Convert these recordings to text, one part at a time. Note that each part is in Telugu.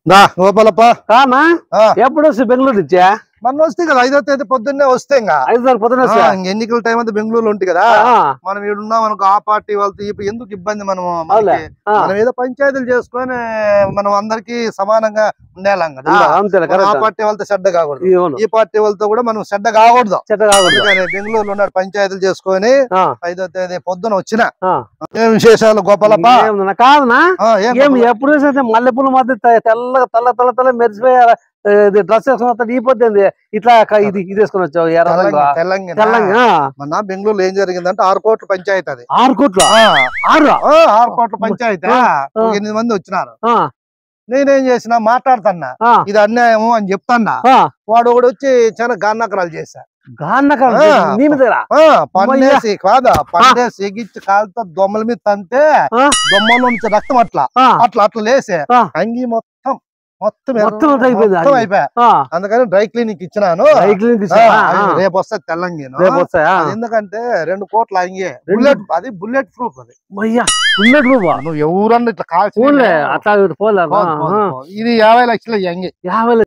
నా గోపాలప్ప కానా ఎప్పుడు వస్తే బెంగళూరు నుంచా మన వస్తే కదా 5వ తేదీ పొద్దున్నే వస్తే ఇంకా 5 తారీఖు పొద్దున ఎన్నికల టైం అంతా బెంగళూరులో ఉంటుంది కదా మనం ఈడున్నాం అనుకో ఆ పార్టీ వాళ్ళతో ఎందుకు ఇబ్బంది మనము మనం ఏదో పంచాయతీలు చేసుకొని మనం అందరికి సమానంగా ఉండేలాం కదా ఆ పార్టీ వాళ్ళతో చెడ్డ కాకూడదు ఈ పార్టీ వాళ్ళతో కూడా మనం చెడ్డ కాకూడదు బెంగళూరులో ఉన్నాడు పంచాయతీలు చేసుకొని 5వ తేదీ పొద్దున వచ్చిన ఏం విశేషాలు గోపాలప్ప కాదనా ఎప్పుడు మల్లెపూల మధ్య తెల్లగా తెల్ల మెరిసిపోయారు డ్రెస్ వేసుకుని ఈ పొద్దుంది ఇట్లా ఇది వేసుకుని వచ్చావు మొన్న బెంగళూరులో ఏం జరిగిందంటే 6 కోట్ల పంచాయతీ అది 6 కోట్ల 6 కోట్ల పంచాయతీ 8 మంది వచ్చినారు నేనేం చేసినా మాట్లాడుతున్నా ఇది అన్యాయము అని చెప్తాన్నా వాడు ఒకడు వచ్చి చాలా గాన్నకరాలు చేశా పండేసి కాదా పండేసి ఎగిచ్చి కాలుతో దొమ్మల మీద తంతే దొమ్మల నుంచి రక్తం అట్లా లేసే అంగి మొత్తం అయిపోయా అందుకని డ్రై క్లీనిక్ ఇచ్చినాను రేపు వస్తా తెల్లంగా ఎందుకంటే 2 కోట్ల అంగి అది బుల్లెట్ ప్రూఫ్ అది నువ్వు ఎవరన్నా ఇట్లా కాల్చి ఇది 50 లక్షల అంగి 50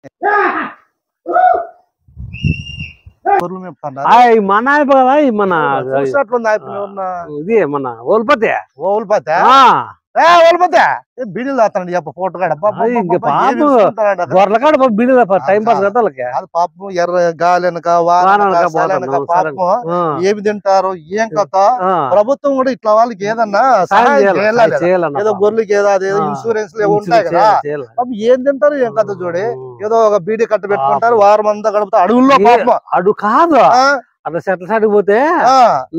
ఇది మన ఓల్పతే బీడీలు తాగుతాడు చెప్ప ఫోటోకాడ గొర్రెలకాడ బీడీలు టైం పాస్ కదా అది పాపం ఎర్ర గాలి వెనక పాపం ఏమి తింటారు ఏం కథ ప్రభుత్వం కూడా ఇట్లా వాళ్ళకి ఏదన్నా సహాయం చేయాలి ఏదో గొర్రెలకి ఏదో అదేదో ఇన్సూరెన్స్ ఏవో ఉంటాయి కదా ఏం తింటారు ఏం కథ చూడే ఏదో ఒక బీడీ కట్ట పెట్టుకుంటారు వారం అంతా గడుపుతారు అడుగుల్లో పాపం అడుగు కాదు అట్లా చెట్ల సాటికి పోతే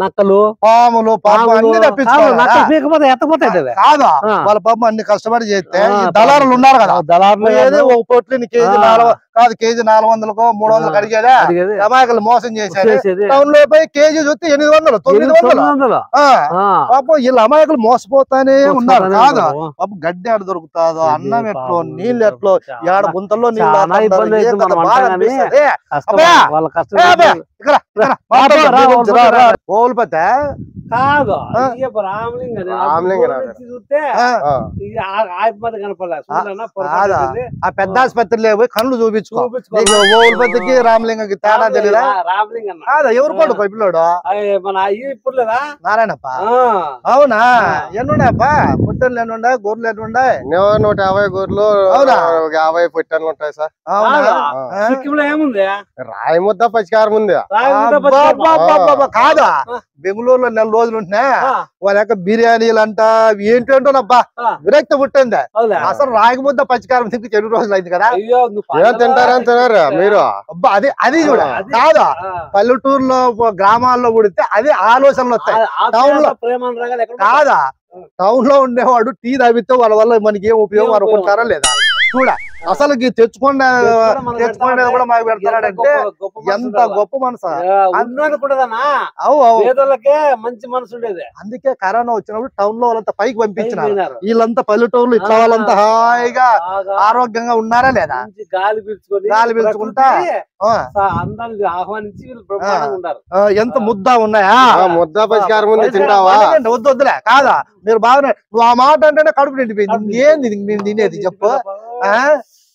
నక్కలు పాములు అన్ని తప్పించుకోపోతే ఎత్తపోతాయి కాదా వాళ్ళ పాపం అన్ని కష్టపడి చేస్తే దళారులు ఉన్నారు కదా దళారులు ఏదో ఒక పొట్లిని కేజీ కాదు కేజీ 400కో 300 అడిగేదా అమాయకులు మోసం చేసేది టౌన్ లో పోయి కేజీ చూస్తే 800 900 పాపం వీళ్ళు అమాయకులు మోసపోతానే ఉన్నారు కాదు పాపం గడ్డి ఆడ దొరుకుతాదో అన్నం ఎట్లో నీళ్ళు ఎట్లో ఏడ గుంతల్లో కోల్పోతే కాదు ఆ పెద్ద ఆసుపత్రిలో పోయి కళ్ళు చూపించుకోకి రామలింగకి తేడా తెలియదా ఎవరు కొడు పిల్లోడు నారాయణప్ప అవునా ఎన్నుండప్ప పుట్టలు ఎన్నుండా గొర్రెలు ఎన్నుండా 150 గొర్రెలు 50 పుట్టలు ఉంటాయి సార్ ఏముంది రాయి ముద్ద పచ్చికారం ఉంది కాదా బెంగళూరులో 4 రోజులు ఉంటున్నా వాళ్ళ యొక్క బిర్యానీలు అంట ఏంటంటోనబ్బా విరక్తి పుట్టింది అసలు రాగి ముద్ద పచ్చికారం తింటే 2 రోజులు అయింది కదా తింటారని తినారు మీరు అబ్బా అది కూడా కాదా పల్లెటూరులో గ్రామాల్లో పుడితే అది ఆలోచనలు వస్తాయి టౌన్ లో కాదా టౌన్ లో ఉండేవాడు టీ తాగితే వాళ్ళ వల్ల మనకి ఏం ఉపయోగం అనుకుంటారా లేదా చూడ అసలు తెచ్చుకోండి కూడా మాకు పెడతాడంటే ఎంత గొప్ప మనసు మంచి మనసు ఉండేది అందుకే కరోనా వచ్చినప్పుడు టౌన్ లో వాళ్ళంతా పైకి పంపించినారు వీళ్ళంతా పల్లెటూర్లు ఇట్లా వాళ్ళంతా హాయిగా ఆరోగ్యంగా ఉన్నారా లేదా గాలి పీల్చుకుంటా అందరిని ఆహ్వానించి ఎంత ముద్ద ఉన్నాయా ముద్ద పరిష్కారం ఉంది తింటావా వద్దులే కాదా మీరు బాగానే నువ్వు ఆ మాట అంటేనే కడుపు నిండిపోయింది ఏంది నేను తినేది చెప్పు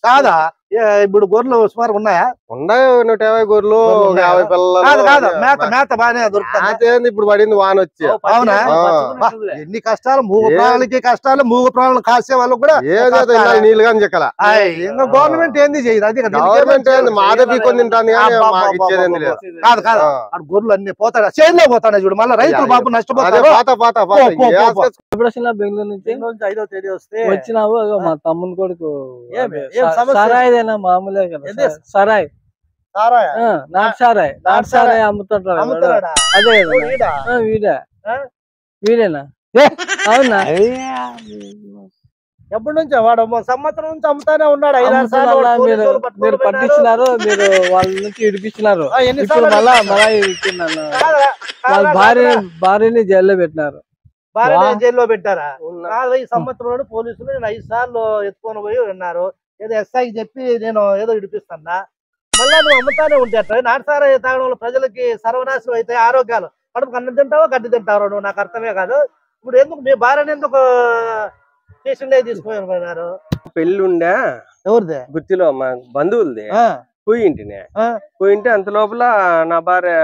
కాదా ఇప్పుడు గొర్రెలు సుమారు ఉన్నాయా ఉన్నాయి 150 గొర్రెలు 50 పిల్లలు మేత బాగానే దొరుకుతుంది ఇప్పుడు పడింది వాన వచ్చి అవునా ఎన్ని కష్టాలు మూగ ప్రాణాలకి కష్టాలు మూగ ప్రాణాలు కాసే వాళ్ళు కూడా నీళ్ళు కానీ చెక్కల ఇంకా గవర్నమెంట్ ఏంది చేయదు అది గవర్నమెంట్ మాదే కొని తింటాను ఇచ్చేది లేదు కాదు కాదు గొర్రెలు అన్ని పోతాడు చేనులో పోతాడు చూడు మళ్ళీ రైతులు బాబు నష్టపోతారు బెంగళూరు నుంచి 5వ తేదీ వస్తే వచ్చినావు మా తమ్ముని కొడుకు మామూలే కదా సరాయ్ నాటు సారాయ్ అమ్ముతుంటాడు అదే వీడేనా అవునా ఎప్పటి నుంచో వాడు సంవత్సరం నుంచి అమ్ముతానే ఉన్నాడు 5-6 సార్లు మీరు పట్టించినారు మీరు వాళ్ళ నుంచి ఇడిపించినారు వాళ్ళ భార్యని జైల్లో పెట్టినారు జైల్లో పెట్టారా ఈ సంవత్సరం పోలీసులు నేను 5 సార్లు ఎత్తుకొని పోయి ఉన్నారు ఏదో ఎస్ఐకి చెప్పి నేను ఏదో ఇడిపిస్తున్నా మళ్ళా నువ్వు అమ్ముతానే ఉంటే నాటుసారా తాగడం వల్ల ప్రజలకి సర్వనాశనం అయితే ఆరోగ్యాలు కడుపు అన్నం తింటావో గడ్డి తింటావో నువ్వు నాకు అర్థమే కాదు ఇప్పుడు ఎందుకు మీ భార్యని ఎందుకు స్టేషన్ లో తీసుకుపోయినారు పెళ్లి ఉండే ఎవరిదే? గుత్తిలో మా బంధువులది. పోయింటినే పోయింటే అంత లోపల నా భార్య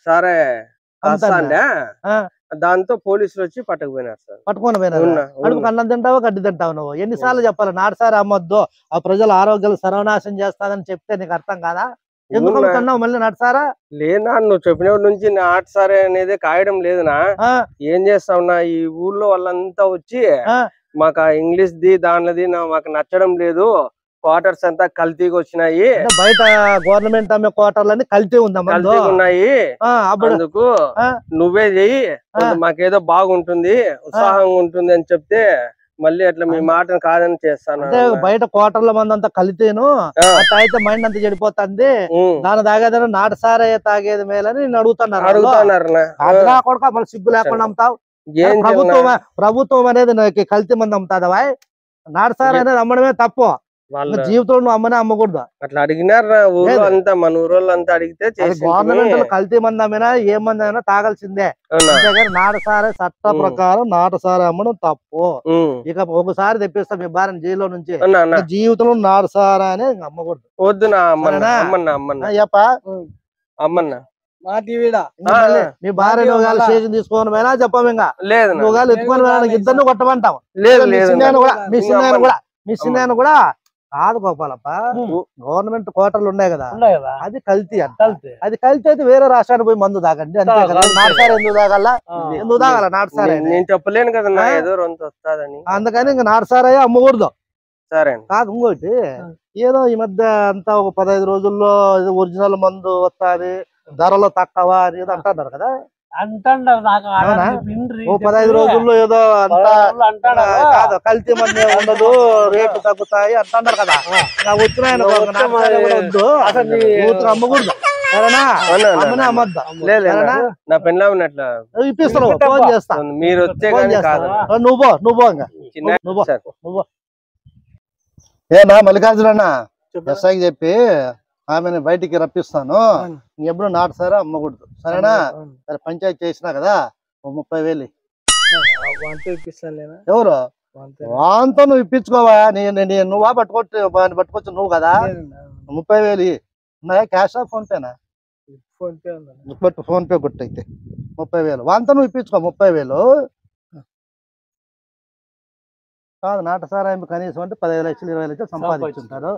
సారే కాస్తాండే, దాంతో పోలీసులు వచ్చి పట్టుకుపోయినారు సార్. పట్టుకొని పోయినారు. అడుగు అన్నం తింటావా గడ్డి తింటావు నువ్వు? ఎన్నిసార్లు చెప్పాలి నాటుసారి అమ్మొద్దు, ఆ ప్రజల ఆరోగ్యాలు సర్వనాశనం చేస్తాదని చెప్తే నీకు అర్థం కాదా? ఎందుకు అమ్ముతున్నావు మళ్ళీ నాటుసారా? లేనా నువ్వు చెప్పినప్పటి నుంచి నాటుసారే అనేది కాయడం లేదునా. ఏం చేస్తావునా, ఈ ఊర్లో వాళ్ళంతా వచ్చి మాకు ఇంగ్లీష్ ది దానిది మాకు నచ్చడం లేదు, క్వార్టర్స్ అంతా కల్తీకి వచ్చినాయి, బయట గవర్నమెంట్ అమ్మే క్వార్టర్లు కల్తీ ఉన్నాయి, అందుకు నువ్వే చెయ్యి మాకేదో బాగుంటుంది ఉత్సాహంగా ఉంటుంది అని చెప్తే మళ్ళీ అట్లా మీ మాటను కాదని చేస్తాను. అంటే బయట క్వార్టర్ల మంది అంతా కలితేను అయితే మైండ్ అంతా చెడిపోతుంది, దాని తాగేదని నాటుసారే తాగేది మేలని నేను అడుగుతున్నారు. సిగ్గు లేకుండా అమ్ముతావు. ప్రభుత్వం అనేది కల్తీ మంది అమ్ముతాదా? నాటుసారా అనేది అమ్మడమే తప్పు, జీవితంలో నువ్వు అమ్మనే అమ్మకూడదు. అట్లా అడిగినారు ఊళ్ళో అంతా, మన ఊరోళ్ళు అంతా అడిగితే గవర్నమెంట్ కల్తీ మంది అమ్మినా ఏ మంది అయినా తాగాల్సిందే. నాటుసారే చట్ట ప్రకారం నాటుసారే అమ్మడం తప్పు. ఇక ఒకసారి తెప్పిస్తా మీ భార్యను జైల్లో నుంచి, జీవితంలో నాటుసారా అని అమ్మకూడదు. వద్దు అమ్మన్నా మా టీవీడా మీ భార్య నువ్వు స్టేషన్ తీసుకొని పోయినా చెప్పాము. ఇంకా లేదు నువ్వు ఎత్తుకొని పోయినా ఇద్దరిని కొట్టమంటావు. లేదు మీ సిన్నాయన కూడా కాదు గోపాలప్ప, గవర్నమెంట్ క్వార్టర్లు ఉన్నాయి కదా, అది కల్తీ అంట. అది కల్తీ అయితే వేరే రాష్ట్రానికి పోయి మందు తాగండి అంతే కదా. నాటుసారి ఎందుకు తాగాల? ఎందుకు తాగాల నాటుసారి? నేను చెప్పలేను కదా ఏదో రొంత వస్తుందని, అందుకని ఇంకా నాటుసారే అమ్మకూడదు. సరే కాదు ఇంకోటి, ఏదో ఈ మధ్య అంతా ఒక 15 రోజుల్లో ఒరిజినల్ మందు వస్తుంది, ధరలో తక్కువ అని ఏదో అంటున్నారు కదా. ఓ 15 రోజుల్లో ఏదో అంతా కాదు కల్తీ మంది ఉండదు, రేట్లు తగ్గుతాయి అంటున్నారు కదా. వచ్చినాయన వద్దు, అమ్మకూడదు. సరేనా? అమ్మనే అమ్మద్దా? నా పెళ్ళ ఉన్నట్లా ఇప్పిస్తున్నావు, ఫోన్ చేస్తాను. మీరు వచ్చే నువ్వు ఏనా మల్లికార్జున అన్న ఎస్ఐకి చెప్పి ఆమెను బయటికి రప్పిస్తాను, ఎప్పుడు నాటుసారా అమ్మకూడదు. సరేనా? సరే పంచాయతీ చేసినా కదా, 30,000 ఎవరు వాంతో నువ్వు ఇప్పించుకోవా? నువ్వా పట్టుకోవచ్చు నువ్వు కదా. 30,000 ఉన్నాయా? క్యాషా ఫోన్ పేనా? ఫోన్ పే కొట్టు అయితే 30,000 వాంతో నువ్వు ఇప్పించుకో. 30,000 కాదు నాటుసారా కనీసం అంటే 15 లక్షలు 20 లక్షలు సంపాదించుంటారు.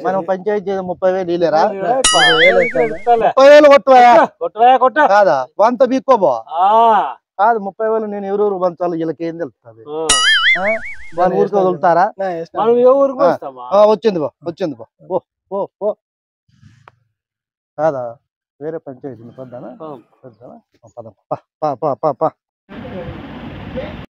మనం పంచాయతీ 30,000 ఇలేరా? 30,000 కొట్టువా కాదా? వంత బీక్కోబో కాదు 30,000 నేను ఎవరెవరు పంచాలి వీళ్ళకి ఏం తెలుస్తుంది? వాళ్ళ ఊరికి వదులుతారా? వచ్చింది బో కాదా? వేరే పంచాయతీ పద్దానా?